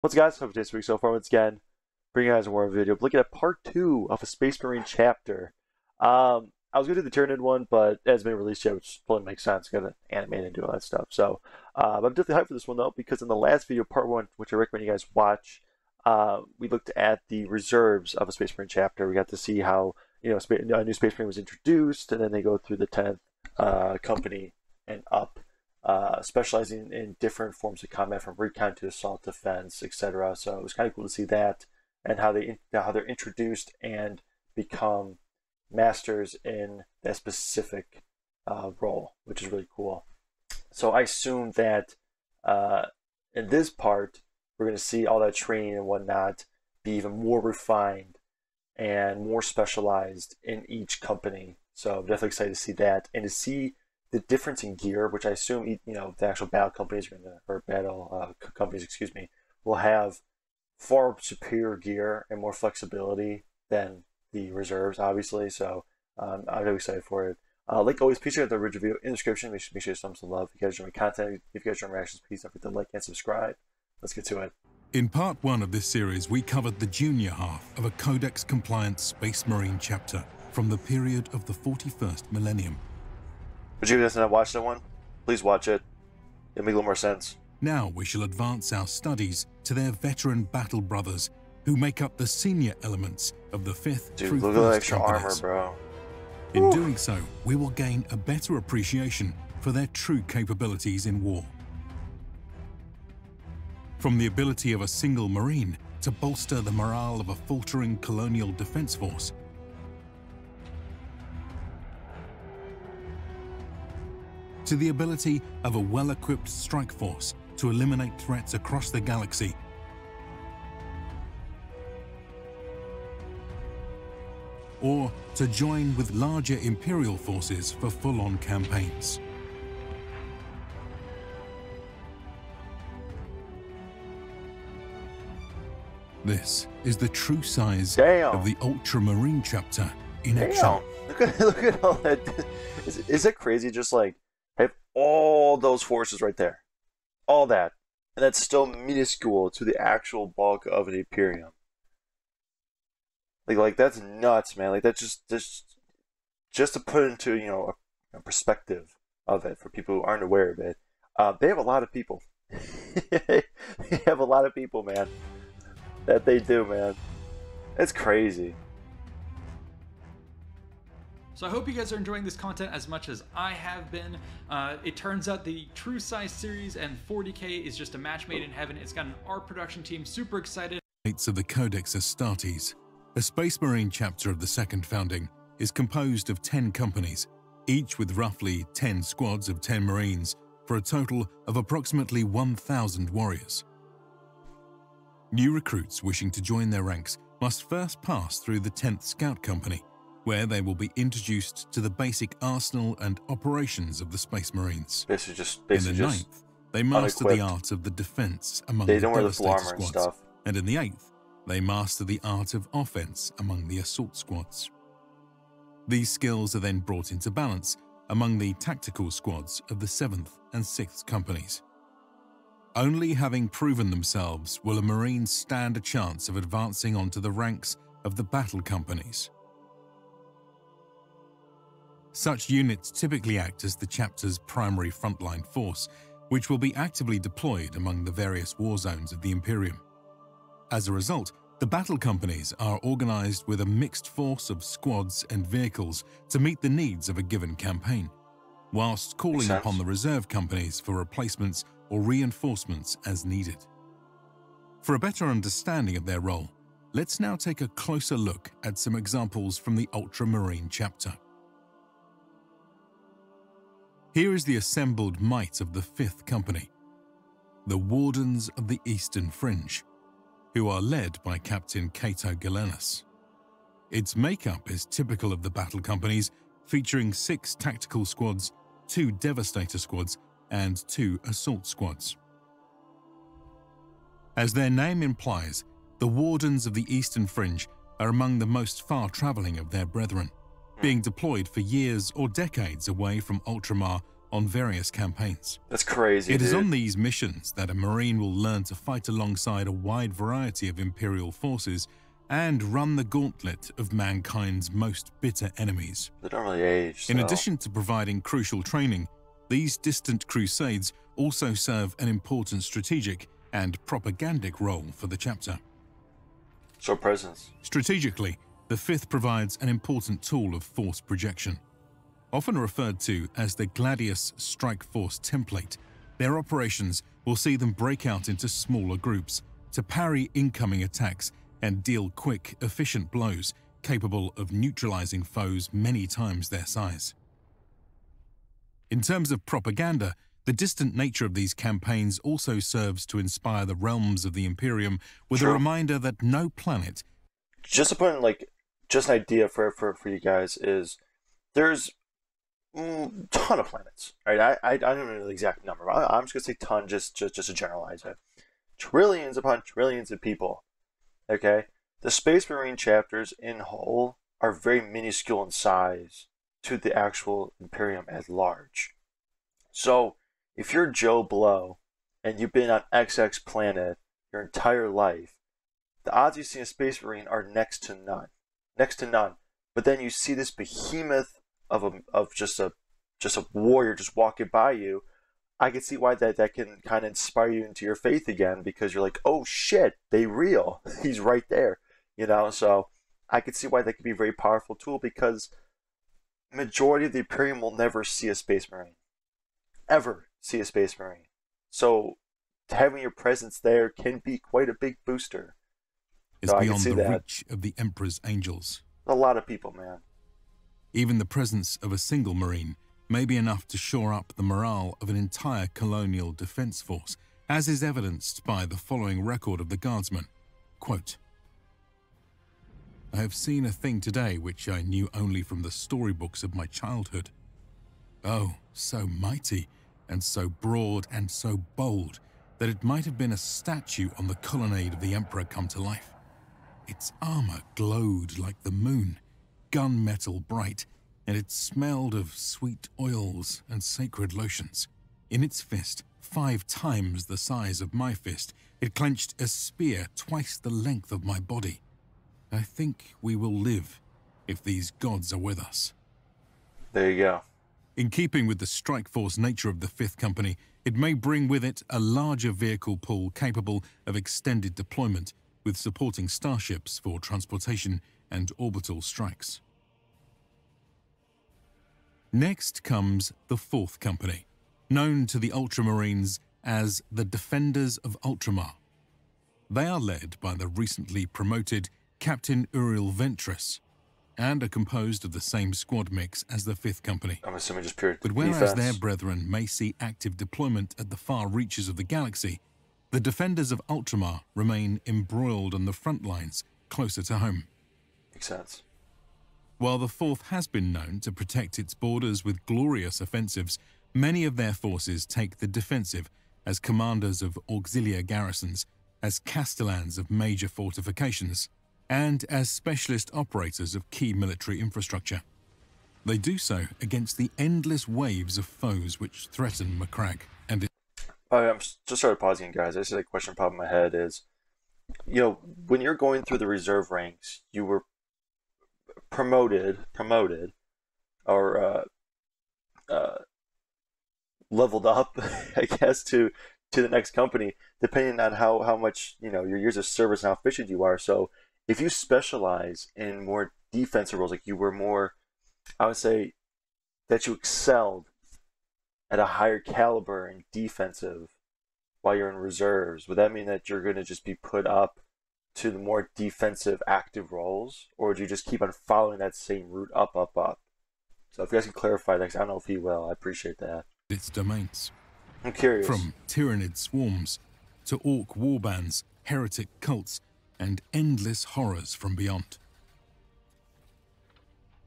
What's up, guys? Hope today's week so far. Once again, bringing you guys more video. Looking at part two of a Space Marine chapter. I was gonna do the Tyranid one, but it hasn't been released yet, which totally makes sense. Gotta animate and do all that stuff. So, I'm definitely hyped for this one though, because in the last video, part one, which I recommend you guys watch, we looked at the reserves of a Space Marine chapter. We got to see how a new Space Marine was introduced, and then they go through the 10th company and up. Specializing in different forms of combat, from recon to assault, defense, etc. So it was kind of cool to see that, and how they're introduced and become masters in that specific role, which is really cool. So I assume that in this part we're going to see all that training and whatnot be even more refined and more specialized in each company. So I'm definitely excited to see that, and to see the difference in gear, which I assume the actual battle companies companies, excuse me, will have far superior gear and more flexibility than the reserves, obviously. So I'm really excited for it. Like always, please check out the original video in the description. Make sure you show some love. If you guys enjoy my content, if you guys enjoy my reactions, please don't forget to like and subscribe. Let's get to it. In part one of this series, we covered the junior half of a Codex-compliant Space Marine chapter from the period of the 41st millennium. Would you guys not watch that one? Please watch it. It'll make a little more sense. Now we shall advance our studies to their veteran battle brothers, who make up the senior elements of the 5th Dude, through look at 1st that extra armor, companies. bro. In doing so, we will gain a better appreciation for their true capabilities in war. From the ability of a single Marine to bolster the morale of a faltering colonial defense force, to the ability of a well-equipped strike force to eliminate threats across the galaxy, or to join with larger Imperial forces for full-on campaigns. This is the true size of the Ultramarine chapter in action. Look at all that. Is it crazy? Just like have all those forces right there, all that, and that's still minuscule to the actual bulk of an Imperium. Like that's nuts, man. Like that's just to put into a perspective of it for people who aren't aware of it. They have a lot of people. They have a lot of people, man. That they do, man. It's crazy. So I hope you guys are enjoying this content as much as I have been. It turns out the True Size series and 40K is just a match made in heaven. It's got an art production team super excited. Of the Codex Astartes, a Space Marine chapter of the second founding, is composed of 10 companies, each with roughly 10 squads of 10 Marines, for a total of approximately 1,000 warriors. New recruits wishing to join their ranks must first pass through the 10th Scout Company, where they will be introduced to the basic arsenal and operations of the Space Marines. In the 9th, they master the art of the defense among the Devastator squads, and in the 8th, they master the art of offense among the assault squads. These skills are then brought into balance among the tactical squads of the 7th and 6th Companies. Only having proven themselves will a Marine stand a chance of advancing onto the ranks of the battle companies. Such units typically act as the chapter's primary frontline force, which will be actively deployed among the various war zones of the Imperium. As a result, the battle companies are organized with a mixed force of squads and vehicles to meet the needs of a given campaign, whilst calling upon the reserve companies for replacements or reinforcements as needed. For a better understanding of their role, let's now take a closer look at some examples from the Ultramarine chapter. Here is the assembled might of the 5th Company, the Wardens of the Eastern Fringe, who are led by Captain Cato Galenus. Its makeup is typical of the battle companies, featuring 6 tactical squads, 2 Devastator squads, and 2 assault squads. As their name implies, the Wardens of the Eastern Fringe are among the most far-traveling of their brethren, being deployed for years or decades away from Ultramar on various campaigns. That's crazy, It is dude. on these missions that a Marine will learn to fight alongside a wide variety of Imperial forces and run the gauntlet of mankind's most bitter enemies. They don't really age, In so. addition to providing crucial training, these distant crusades also serve an important strategic and propagandic role for the chapter. Show presence. Strategically, the 5th provides an important tool of force projection. Often referred to as the Gladius Strike Force template, their operations will see them break out into smaller groups to parry incoming attacks and deal quick, efficient blows capable of neutralizing foes many times their size. In terms of propaganda, the distant nature of these campaigns also serves to inspire the realms of the Imperium with True. a reminder that no planet... Just to put in, like, just an idea for you guys is there's ton of planets, right? I don't know the exact number. I'm just gonna say ton, just to generalize it. Trillions upon trillions of people. Okay, the Space Marine chapters in whole are very minuscule in size to the actual Imperium at large. So if you're Joe Blow and you've been on XX planet your entire life, the odds you see a Space Marine are next to none. Next to none. But then you see this behemoth of just a warrior just walking by you. I can see why that can kind of inspire you into your faith again, because you're like, oh shit, they real. He's right there, you know. So I can see why that could be a very powerful tool, because majority of the Imperium will never see a Space Marine, ever see a Space Marine. So having your presence there can be quite a big booster. is So I can beyond see the that. reach of the Emperor's angels. A lot of people, man. Even the presence of a single Marine may be enough to shore up the morale of an entire colonial defense force, as is evidenced by the following record of the Guardsman. Quote, "I have seen a thing today which I knew only from the storybooks of my childhood. Oh, so mighty, and so broad, and so bold, that it might have been a statue on the colonnade of the Emperor come to life. Its armor glowed like the moon, gunmetal bright, and it smelled of sweet oils and sacred lotions. In its fist, 5 times the size of my fist, it clenched a spear twice the length of my body. I think we will live if these gods are with us." There you go. In keeping with the strike force nature of the 5th Company, it may bring with it a larger vehicle pool capable of extended deployment, with supporting starships for transportation and orbital strikes. Next comes the 4th Company, known to the Ultramarines as the Defenders of Ultramar. They are led by the recently promoted Captain Uriel Ventress, and are composed of the same squad mix as the 5th Company. I'm assuming just pure But whereas defense. their brethren may see active deployment at the far reaches of the galaxy, the Defenders of Ultramar remain embroiled on the front lines, closer to home. Makes sense. While the 4th has been known to protect its borders with glorious offensives, many of their forces take the defensive as commanders of auxiliary garrisons, as castellans of major fortifications, and as specialist operators of key military infrastructure. They do so against the endless waves of foes which threaten Macragge and its... I'm just started pausing, guys. I just had a question pop in my head is, you know, when you're going through the reserve ranks, you were promoted, or leveled up, I guess, to the next company, depending on how much, you know, your years of service and how efficient you are. So if you specialize in more defensive roles, like you were more, I would say that you excelled at a higher caliber in defensive while you're in reserves, would that mean that you're going to just be put up to the more defensive active roles, or do you just keep on following that same route up? So if you guys can clarify that, 'cause I don't know if he will, I appreciate that. its domains. I'm curious. From tyrannid swarms to orc warbands, heretic cults, and endless horrors from beyond.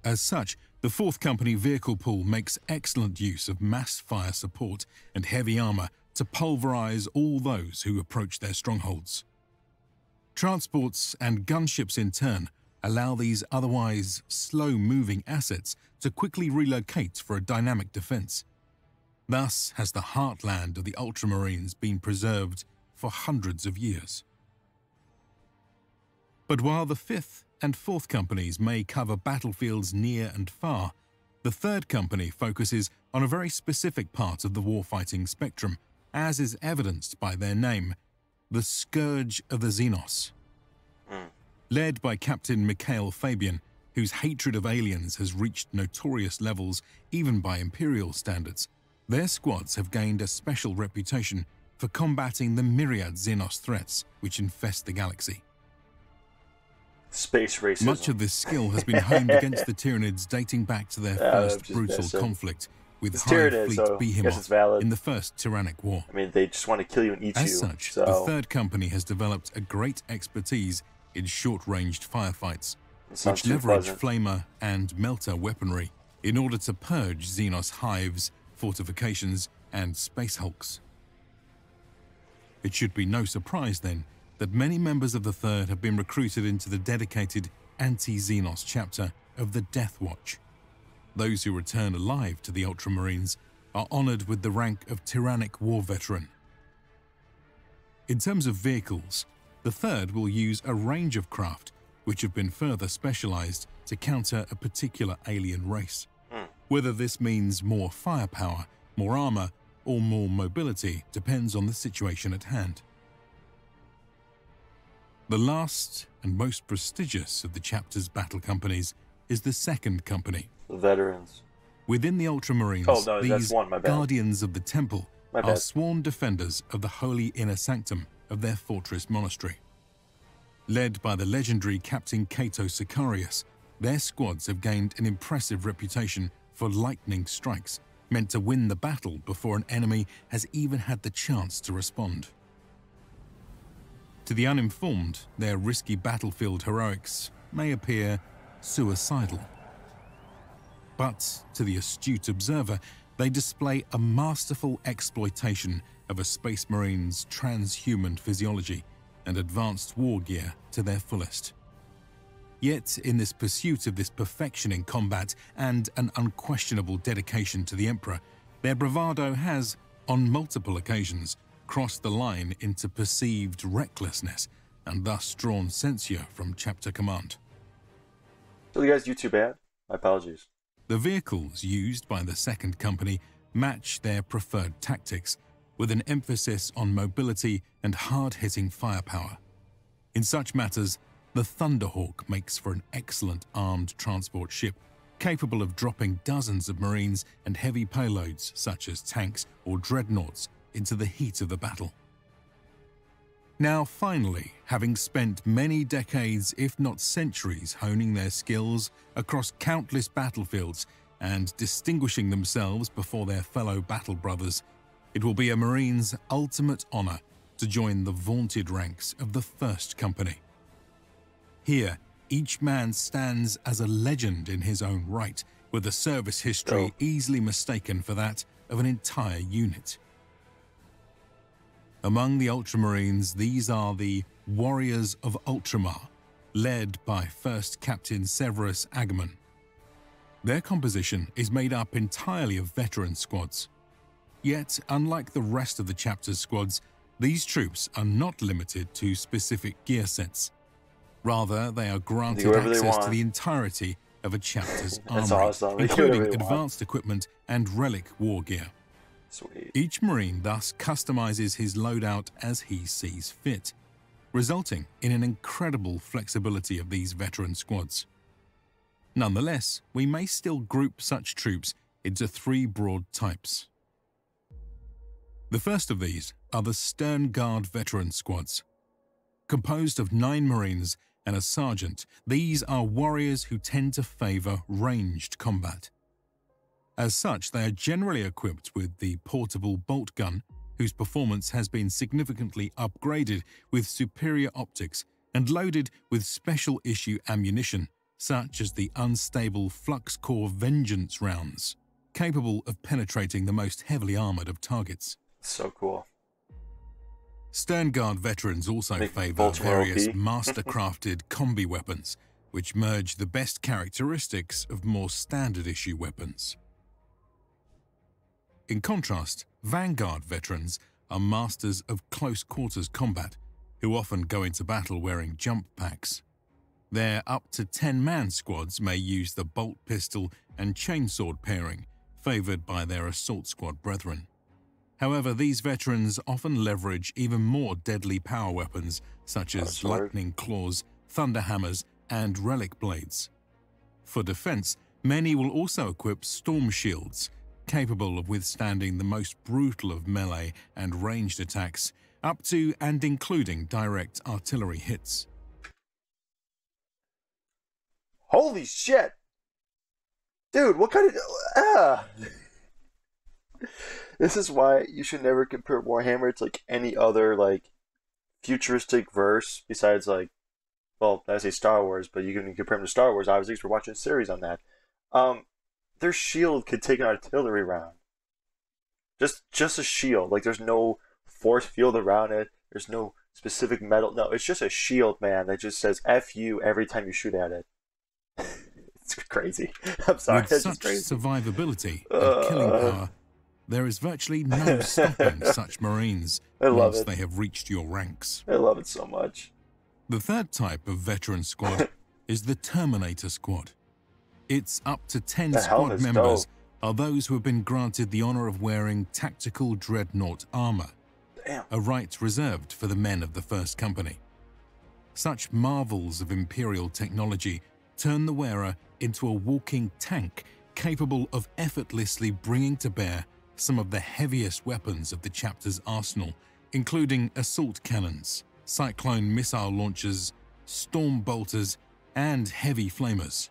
As such, the 4th Company vehicle pool makes excellent use of mass fire support and heavy armor to pulverize all those who approach their strongholds. Transports and gunships in turn allow these otherwise slow-moving assets to quickly relocate for a dynamic defense. Thus has the heartland of the Ultramarines been preserved for hundreds of years. But while the 5th and 4th Companies may cover battlefields near and far, the 3rd Company focuses on a very specific part of the warfighting spectrum, as is evidenced by their name, the Scourge of the Xenos. Led by Captain Mikhail Fabian, whose hatred of aliens has reached notorious levels even by Imperial standards, their squads have gained a special reputation for combating the myriad Xenos threats which infest the galaxy. Space racism. Much of this skill has been honed against the Tyranids dating back to their first brutal conflict with Hive Fleet Behemoth in the First Tyrannic War. I mean, they just want to kill you and eat you. As such, the 3rd Company has developed a great expertise in short-ranged firefights, which leverage flamer and melter weaponry in order to purge Xenos hives, fortifications, and space hulks. It should be no surprise, then, that many members of the 3rd have been recruited into the dedicated anti-Xenos chapter of the Death Watch. Those who return alive to the Ultramarines are honored with the rank of Tyrannic War Veteran. In terms of vehicles, the 3rd will use a range of craft which have been further specialized to counter a particular alien race. Whether this means more firepower, more armor, or more mobility depends on the situation at hand. The last and most prestigious of the chapter's battle companies is the 2nd Company. The veterans. Within the Ultramarines, these Guardians of the Temple are sworn defenders of the holy inner sanctum of their fortress monastery. Led by the legendary Captain Cato Sicarius, their squads have gained an impressive reputation for lightning strikes, meant to win the battle before an enemy has even had the chance to respond. To the uninformed, their risky battlefield heroics may appear suicidal. But to the astute observer, they display a masterful exploitation of a Space Marine's transhuman physiology and advanced war gear to their fullest. Yet, in this pursuit of this perfection in combat and an unquestionable dedication to the Emperor, their bravado has, on multiple occasions, crossed the line into perceived recklessness and thus drawn censure from Chapter Command. So you guys do too bad? My apologies. The vehicles used by the 2nd Company match their preferred tactics, with an emphasis on mobility and hard-hitting firepower. In such matters, the Thunderhawk makes for an excellent armed transport ship, capable of dropping dozens of Marines and heavy payloads such as tanks or dreadnoughts into the heat of the battle. Now finally, having spent many decades, if not centuries, honing their skills across countless battlefields and distinguishing themselves before their fellow battle brothers, it will be a Marine's ultimate honor to join the vaunted ranks of the 1st Company. Here, each man stands as a legend in his own right, with a service history easily mistaken for that of an entire unit. Among the Ultramarines, these are the Warriors of Ultramar, led by 1st Captain Severus Agamon. Their composition is made up entirely of veteran squads. Yet, unlike the rest of the chapter's squads, these troops are not limited to specific gear sets. Rather, they are granted access to the entirety of a chapter's armory, including advanced equipment and relic war gear. Sweet. Each Marine thus customizes his loadout as he sees fit, resulting in an incredible flexibility of these veteran squads. Nonetheless, we may still group such troops into 3 broad types. The first of these are the Stern Guard veteran squads. Composed of 9 Marines and a sergeant, these are warriors who tend to favor ranged combat. As such, they are generally equipped with the portable bolt gun, whose performance has been significantly upgraded with superior optics and loaded with special issue ammunition, such as the unstable Flux Core Vengeance rounds, capable of penetrating the most heavily armored of targets. So cool. Stern Guard veterans also favor various master-crafted combi weapons, which merge the best characteristics of more standard issue weapons. In contrast, Vanguard veterans are masters of close-quarters combat, who often go into battle wearing jump packs. Their up to 10-man squads may use the bolt pistol and chainsword pairing, favored by their assault squad brethren. However, these veterans often leverage even more deadly power weapons such as lightning claws, thunder hammers, and relic blades. For defense, many will also equip storm shields, capable of withstanding the most brutal of melee and ranged attacks, up to and including direct artillery hits. Holy shit! Dude, what kind of... This is why you should never compare Warhammer to, like, any other, like, futuristic verse besides, like, well, I say Star Wars, but you can compare them to Star Wars, obviously, because we're watching a series on that. Their shield could take an artillery round. Just a shield. Like, there's no force field around it. There's no specific metal. No, it's just a shield, man, that just says F you every time you shoot at it. It's crazy. I'm sorry. With such survivability and killing power, there is virtually no stopping such Marines once they have reached your ranks. I love it so much. The third type of veteran squad is the Terminator Squad. Its up to 10 squad members are those who have been granted the honor of wearing tactical dreadnought armor, a right reserved for the men of the First Company. Such marvels of Imperial technology turn the wearer into a walking tank capable of effortlessly bringing to bear some of the heaviest weapons of the chapter's arsenal, including assault cannons, cyclone missile launchers, storm bolters, and heavy flamers.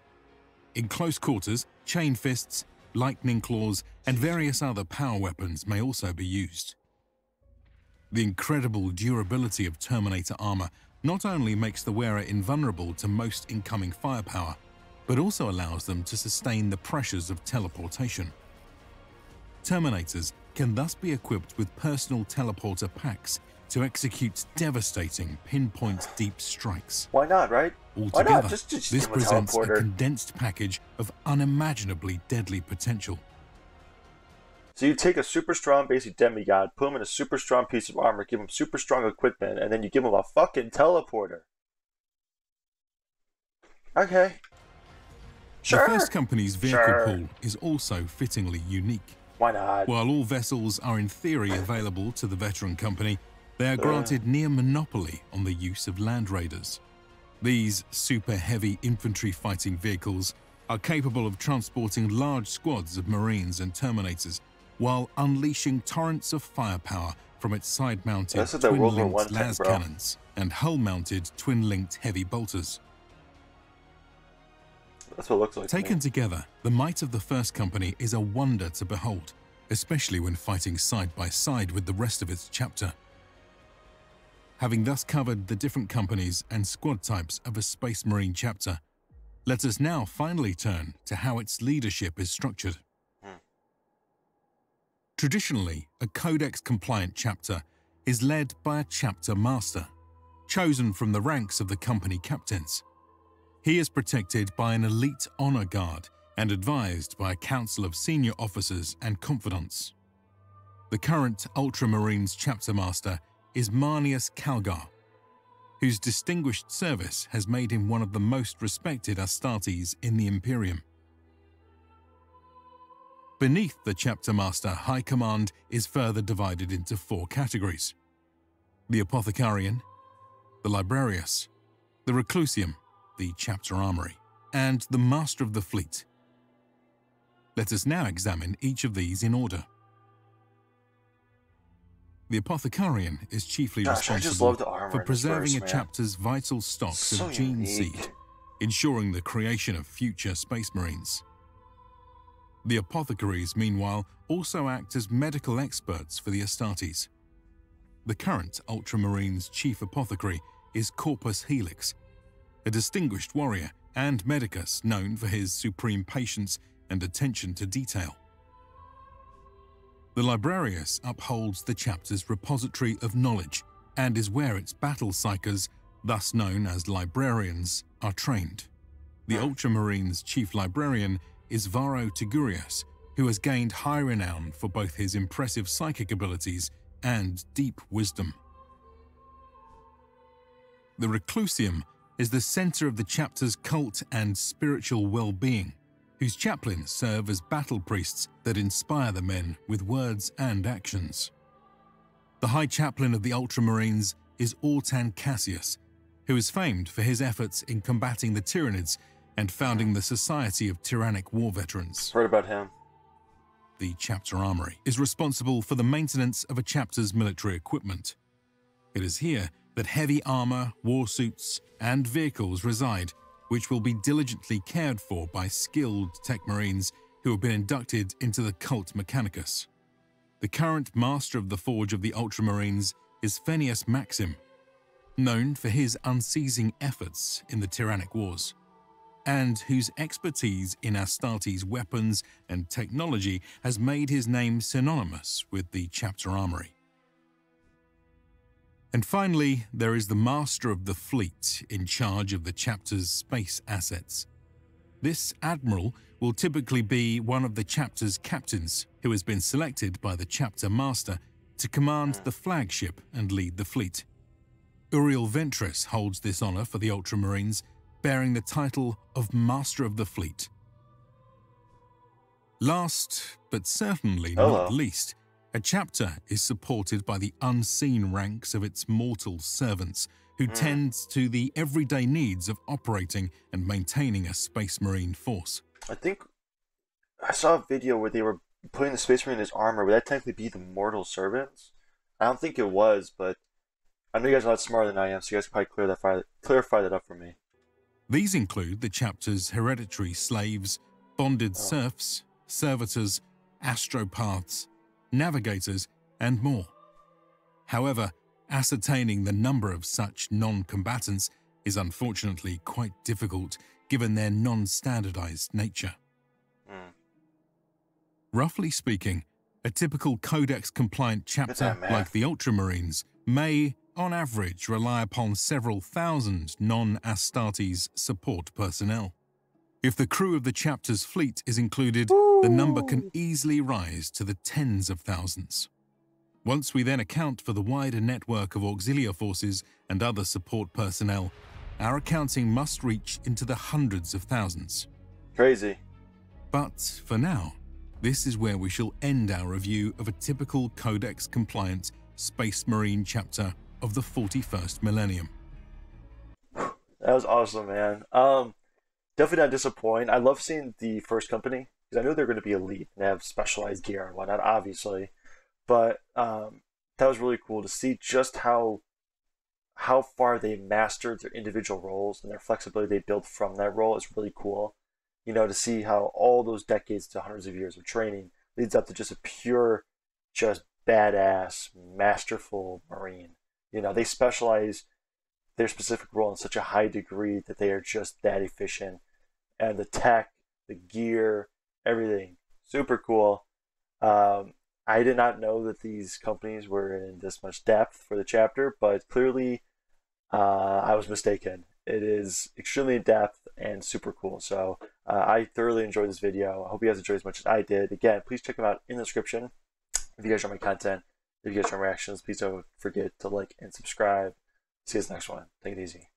In close quarters, chain fists, lightning claws, and various other power weapons may also be used. The incredible durability of Terminator armor not only makes the wearer invulnerable to most incoming firepower, but also allows them to sustain the pressures of teleportation. Terminators can thus be equipped with personal teleporter packs to execute devastating pinpoint deep strikes. Why not, right? Altogether, Why not? Just this presents a condensed package of unimaginably deadly potential. So you take a super strong basic demigod, put him in a super strong piece of armor, give him super strong equipment, and then you give him a fucking teleporter. Okay. Sure. The First Company's vehicle pool is also fittingly unique. Why not? While all vessels are in theory available to the Veteran Company, they are granted near monopoly on the use of Land Raiders. These super heavy infantry fighting vehicles are capable of transporting large squads of Marines and Terminators while unleashing torrents of firepower from its side-mounted twin-linked las cannons and hull-mounted twin-linked heavy bolters. That's what it looks like. Taken together, the might of the First Company is a wonder to behold, especially when fighting side by side with the rest of its chapter. Having thus covered the different companies and squad types of a Space Marine chapter, let us now finally turn to how its leadership is structured. Traditionally, a Codex-compliant chapter is led by a chapter master, chosen from the ranks of the company captains. He is protected by an elite honor guard and advised by a council of senior officers and confidants. The current Ultramarines chapter master is Marneus Calgar, whose distinguished service has made him one of the most respected Astartes in the Imperium. Beneath the chapter master, High Command is further divided into 4 categories: the Apothecarian, the Librarius, the Reclusium, the chapter armory, and the Master of the Fleet. Let us now examine each of these in order. The Apothecarian is chiefly responsible for preserving a chapter's vital stocks of gene seed, ensuring the creation of future Space Marines. The Apothecaries, meanwhile, also act as medical experts for the Astartes. The current Ultramarines' chief apothecary is Corpus Helix, a distinguished warrior and medicus known for his supreme patience and attention to detail. The Librarius upholds the chapter's repository of knowledge and is where its battle psychers, thus known as librarians, are trained. The Ultramarines' chief librarian is Varro Tigurius, who has gained high renown for both his impressive psychic abilities and deep wisdom. The Reclusium is the center of the chapter's cult and spiritual well-being, whose chaplains serve as battle priests that inspire the men with words and actions. The High Chaplain of the Ultramarines is Ortan Cassius, who is famed for his efforts in combating the Tyranids and founding the Society of Tyrannic War Veterans. Heard about him. The chapter armory is responsible for the maintenance of a chapter's military equipment. It is here that heavy armor, war suits, and vehicles reside, which will be diligently cared for by skilled tech marines who have been inducted into the cult Mechanicus. The current master of the Forge of the Ultramarines is Fenius Maxim, known for his unceasing efforts in the Tyrannic Wars, and whose expertise in Astartes' weapons and technology has made his name synonymous with the chapter armory. And finally, there is the Master of the Fleet in charge of the chapter's space assets. This admiral will typically be one of the chapter's captains who has been selected by the chapter master to command the flagship and lead the fleet. Uriel Ventress holds this honor for the Ultramarines, bearing the title of Master of the Fleet. Last, but certainly not least, a chapter is supported by the unseen ranks of its mortal servants who tend to the everyday needs of operating and maintaining a Space Marine force. I think I saw a video where they were putting the Space Marine in his armor. Would that technically be the mortal servants? I don't think it was, but I know you guys are a lot smarter than I am, so you guys can probably clarify that up for me. These include the chapter's hereditary slaves, bonded serfs, servitors, astropaths, navigators, and more. However, ascertaining the number of such non-combatants is unfortunately quite difficult given their non-standardized nature. Roughly speaking, a typical Codex-compliant chapter like the Ultramarines may, on average, rely upon several thousand non-Astartes support personnel. If the crew of the chapter's fleet is included, the number can easily rise to the tens of thousands. Once we then account for the wider network of auxiliary forces and other support personnel, our accounting must reach into the hundreds of thousands. Crazy. But for now, this is where we shall end our review of a typical Codex-compliant Space Marine chapter of the 41st millennium. That was awesome, man. Definitely not disappointed. I love seeing the first company because I know they're going to be elite and have specialized gear and whatnot, obviously. But that was really cool to see just how far they mastered their individual roles and their flexibility they built from that role is really cool. You know, to see how all those decades to hundreds of years of training leads up to just a pure, just badass, masterful Marine. You know, they specialize their specific role in such a high degree that they are just that efficient. And the tech, the gear, everything, super cool. I did not know that these companies were in this much depth for the chapter, but clearly I was mistaken. It is extremely in depth and super cool. So I thoroughly enjoyed this video. I hope you guys enjoyed as much as I did. Again, please check them out in the description. If you guys enjoy my content, if you guys enjoy my reactions, please don't forget to like and subscribe. See you guys next one. Take it easy.